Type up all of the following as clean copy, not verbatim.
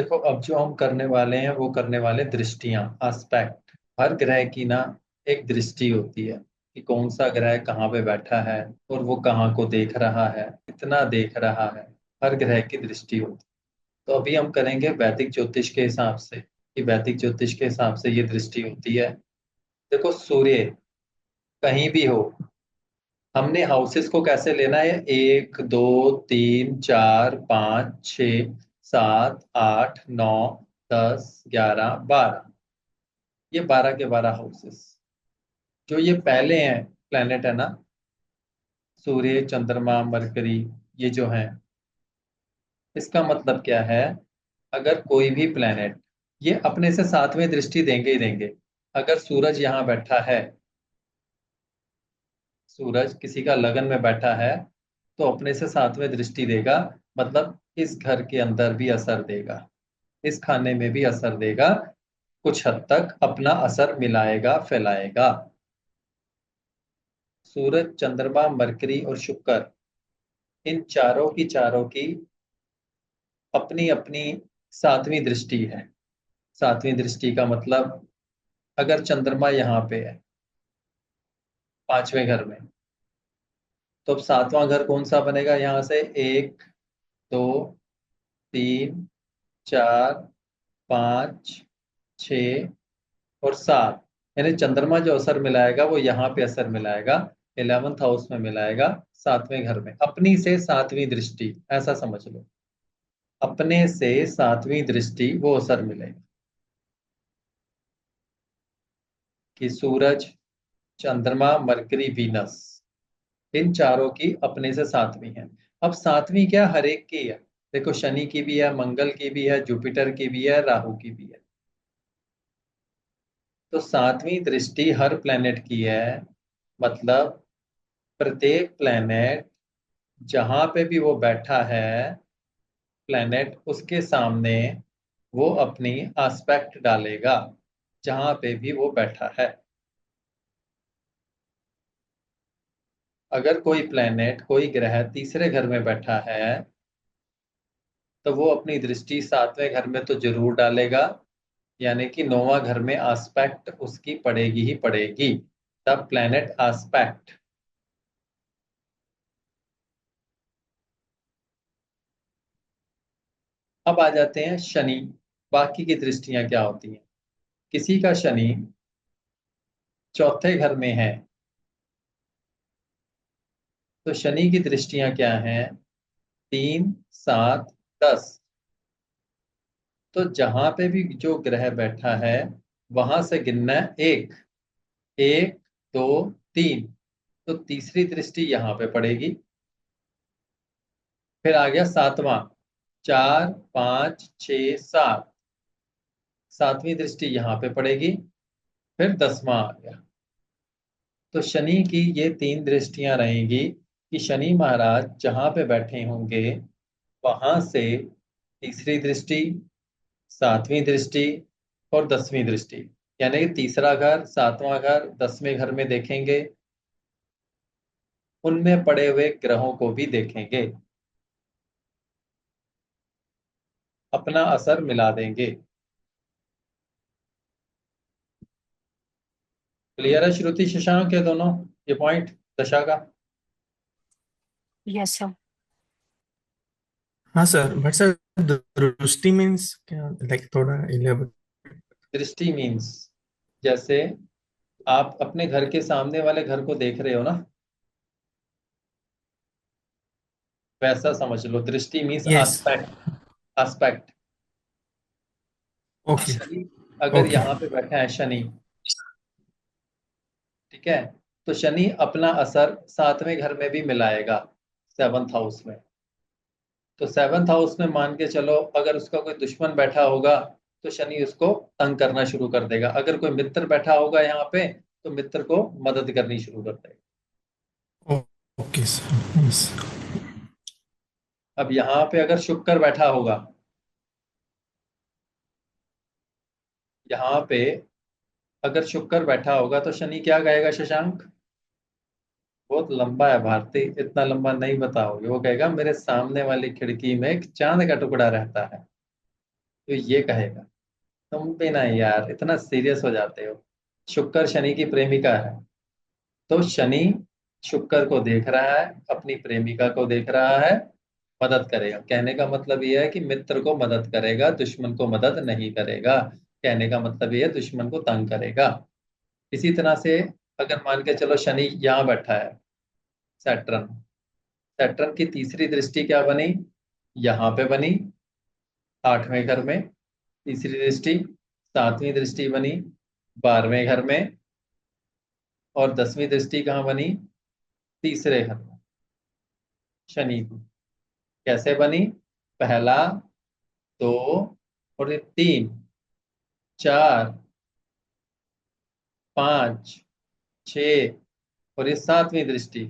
देखो, अब जो हम करने वाले हैं वो करने वाले दृष्टियां, एस्पेक्ट। हर ग्रह की ना एक दृष्टि होती है कि कौन सा ग्रह कहाँ पे बैठा है और वो कहाँ को देख रहा है, कितना देख रहा है। हर ग्रह की दृष्टि होती है। तो अभी हम करेंगे वैदिक ज्योतिष के हिसाब से कि वैदिक ज्योतिष के हिसाब से ये दृष्टि होती है। देखो, सूर्य कहीं भी हो, हमने हाउसेस को कैसे लेना है? 1 2 3 4 5 6 7 8 9 10 11 12। ये 12 के 12 हाउसेस जो ये पहले हैं प्लेनेट है ना, सूर्य, चंद्रमा, मरकरी, ये जो हैं, इसका मतलब क्या है? अगर कोई भी प्लेनेट, ये अपने से सातवें दृष्टि देंगे ही देंगे। अगर सूरज यहाँ बैठा है, सूरज किसी का लगन में बैठा है, तो अपने से सातवें दृष्टि देगा। मतलब इस घर के अंदर भी असर देगा, इस खाने में भी असर देगा, कुछ हद तक अपना असर मिलाएगा, फैलाएगा। सूरज, चंद्रमा, मरकरी और शुक्र, इन चारों की अपनी अपनी सातवीं दृष्टि है। सातवीं दृष्टि का मतलब, अगर चंद्रमा यहाँ पे है पांचवें घर में, तो अब सातवां घर कौन सा बनेगा? यहाँ से 1 2 3 4 5 6 और 7। यानी चंद्रमा जो असर मिलाएगा वो यहाँ पे असर मिलाएगा, 11th हाउस में मिलाएगा, सातवें घर में, अपनी से सातवीं दृष्टि, ऐसा समझ लो। अपने से सातवीं दृष्टि वो असर मिलेगा कि सूरज, चंद्रमा, मरकरी, वीनस, इन चारों की अपने से सातवीं है। अब सातवीं क्या, हर एक की है। देखो, शनि की भी है, मंगल की भी है, जुपिटर की भी है, राहु की भी है। तो सातवीं दृष्टि हर प्लेनेट की है। मतलब प्रत्येक प्लेनेट जहां पे भी वो बैठा है, प्लेनेट उसके सामने वो अपनी एस्पेक्ट डालेगा, जहां पे भी वो बैठा है। अगर कोई प्लेनेट, कोई ग्रह तीसरे घर में बैठा है, तो वो अपनी दृष्टि सातवें घर में तो जरूर डालेगा। यानी कि नौवां घर में एस्पेक्ट उसकी पड़ेगी ही पड़ेगी। तब प्लेनेट एस्पेक्ट। अब आ जाते हैं शनि। बाकी की दृष्टियां क्या होती हैं? किसी का शनि चौथे घर में है, तो शनि की दृष्टियां क्या हैं? 3 7 10। तो जहां पे भी जो ग्रह बैठा है, वहां से गिनना है 1 1 2 3। तो तीसरी दृष्टि यहाँ पे पड़ेगी। फिर आ गया सातवां, 4 5 6 7। सातवीं दृष्टि यहाँ पे पड़ेगी। फिर 10वां आ गया। तो शनि की ये तीन दृष्टियां रहेंगी कि शनि महाराज जहां पे बैठे होंगे, वहां से तीसरी दृष्टि, सातवीं दृष्टि और 10वीं दृष्टि। यानी कि तीसरा घर, सातवां घर, 10वें घर में देखेंगे, उनमें पड़े हुए ग्रहों को भी देखेंगे, अपना असर मिला देंगे। क्लियर है श्रुति, शशांक, ये दोनों, ये पॉइंट दशा का? Yes sir. हाँ सर, बट सर दृष्टि मीन्स क्या, लाइक थोड़ा इलेबोरेट। दृष्टि मीन्स, जैसे आप अपने घर के सामने वाले घर को देख रहे हो ना, वैसा समझ लो। दृष्टि means yes. Aspect. Aspect. Okay. Shani अगर ओके। यहाँ पे बैठा है, शनि, ठीक है, तो शनि अपना असर सातवें घर में भी मिलाएगा, 7th हाउस में। तो 7th हाउस में मान के चलो, अगर उसका कोई दुश्मन बैठा होगा, तो शनि उसको तंग करना शुरू कर देगा। अगर कोई मित्र बैठा होगा यहाँ पे, तो मित्र को मदद करनी शुरू कर देगा। Okay sir, yes. अब यहाँ पे अगर शुक्र बैठा होगा, यहाँ पे अगर शुक्र बैठा होगा, तो शनि क्या कहेगा शशांक? बहुत लंबा है भारती, इतना लंबा नहीं बताओगे। वो कहेगा मेरे सामने वाली खिड़की में एक चांद का टुकड़ा रहता है। तो ये कहेगा तुम भी ना यार इतना सीरियस हो जाते हो। शुक्र शनि की प्रेमिका है, तो शनि शुक्र को देख रहा है, अपनी प्रेमिका को देख रहा है, मदद करेगा। कहने का मतलब यह है कि मित्र को मदद करेगा, दुश्मन को मदद नहीं करेगा। कहने का मतलब यह है दुश्मन को तंग करेगा। इसी तरह से अगर मान के चलो शनि यहाँ बैठा है, सैटर्न, सैटर्न की तीसरी दृष्टि क्या बनी, यहाँ पे बनी, 8वें घर में। तीसरी दृष्टि, 7वीं दृष्टि बनी 12वें घर में। और 10वीं दृष्टि कहाँ बनी, तीसरे घर में, शनि की। कैसे बनी, पहला, दो, और ये तीन, चार, पांच, छ, और ये 7वीं दृष्टि।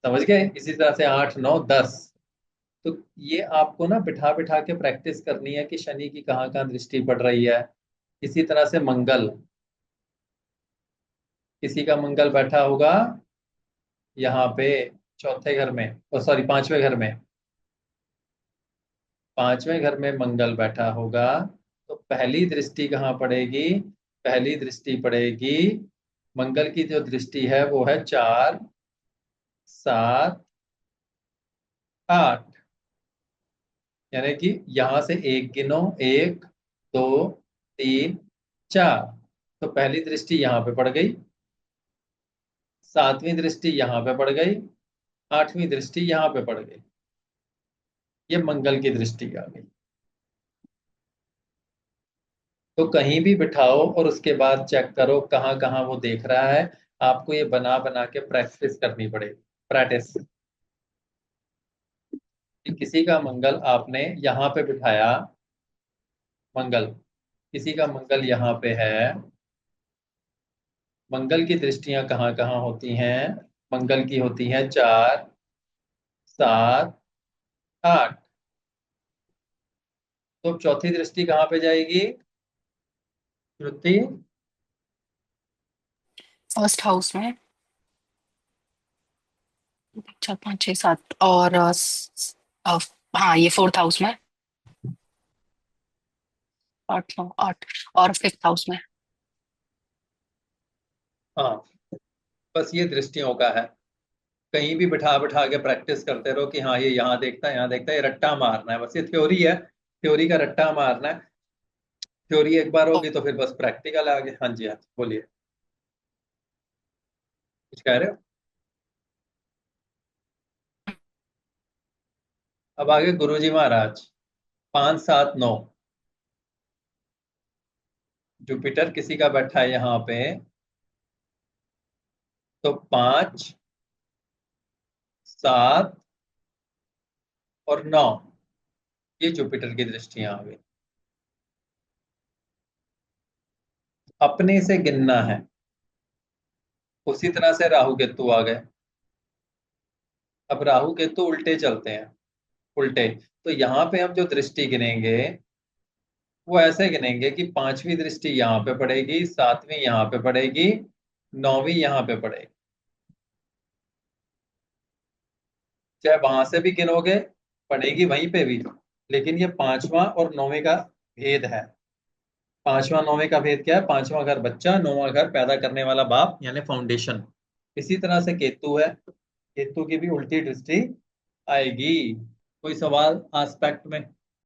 समझ गए। इसी तरह से 8, 9, 10। तो ये आपको ना बिठा बिठा के प्रैक्टिस करनी है कि शनि की कहाँ कहाँ दृष्टि पड़ रही है। इसी तरह से मंगल, किसी का मंगल बैठा होगा यहाँ पे चौथे घर में, और सॉरी 5वें घर में। 5वें घर में मंगल बैठा होगा, तो पहली दृष्टि कहाँ पड़ेगी, पहली दृष्टि पड़ेगी, मंगल की जो दृष्टि है वो है 4, 7, 8। यानी कि यहां से एक गिनो, 1, 2, 3, 4। तो पहली दृष्टि यहाँ पे पड़ गई, 7वीं दृष्टि यहाँ पे पड़ गई, 8वीं दृष्टि यहाँ पे पड़ गई। ये मंगल की दृष्टि आ गई। तो कहीं भी बिठाओ और उसके बाद चेक करो कहाँ कहाँ वो देख रहा है। आपको ये बना बना के प्रैक्टिस करनी पड़ेगी, प्रैक्टिस। कि किसी का मंगल आपने यहाँ पे बिठाया, मंगल, किसी का मंगल यहाँ पे है। मंगल की दृष्टियां कहाँ कहाँ होती हैं, मंगल की होती हैं 4, 7, 8। तो अब चौथी दृष्टि कहाँ पे जाएगी, श्रुति। फर्स्ट हाउस में। 4, 5, 6, 7 और अ, हाँ ये फोर्थ हाउस में। 8, 9, 8 और फिफ्थ हाउस में। हाँ, बस ये दृष्टियों का है। कहीं भी बिठा बिठा के प्रैक्टिस करते रहो कि हाँ ये यहाँ देखता है, यहाँ देखता है, ये रट्टा मारना है, बस ये थ्योरी है, थ्योरी का रट्टा मारना है। थ्योरी एक बार होगी तो फिर बस प्रैक्टिकल आगे। हाँ जी, हाँ जी, बोलिए, कुछ कह रहे हो। अब आगे गुरुजी महाराज, 5, 7, 9। जुपिटर किसी का बैठा है यहाँ पे, तो 5, 7 और 9, ये जुपिटर की दृष्टियां आ गई। अपने से गिनना है। उसी तरह से राहु केतु आ गए। अब राहु केतु उल्टे चलते हैं, उल्टे। तो यहाँ पे हम जो दृष्टि गिनेंगे वो ऐसे गिनेंगे कि 5वीं दृष्टि यहाँ पे पड़ेगी, 7वीं यहाँ पे पड़ेगी, 9वीं यहाँ पे पड़ेगी। चाहे वहां से भी गिनोगे पड़ेगी वहीं पे भी, लेकिन ये 5वां और 9वें का भेद है। 5वां 9वें का भेद क्या है, 5वां घर बच्चा, 9वां घर पैदा करने वाला बाप, यानी फाउंडेशन। इसी तरह से केतु है, केतु की भी उल्टी दृष्टि आएगी। कोई सवाल आस्पेक्ट में।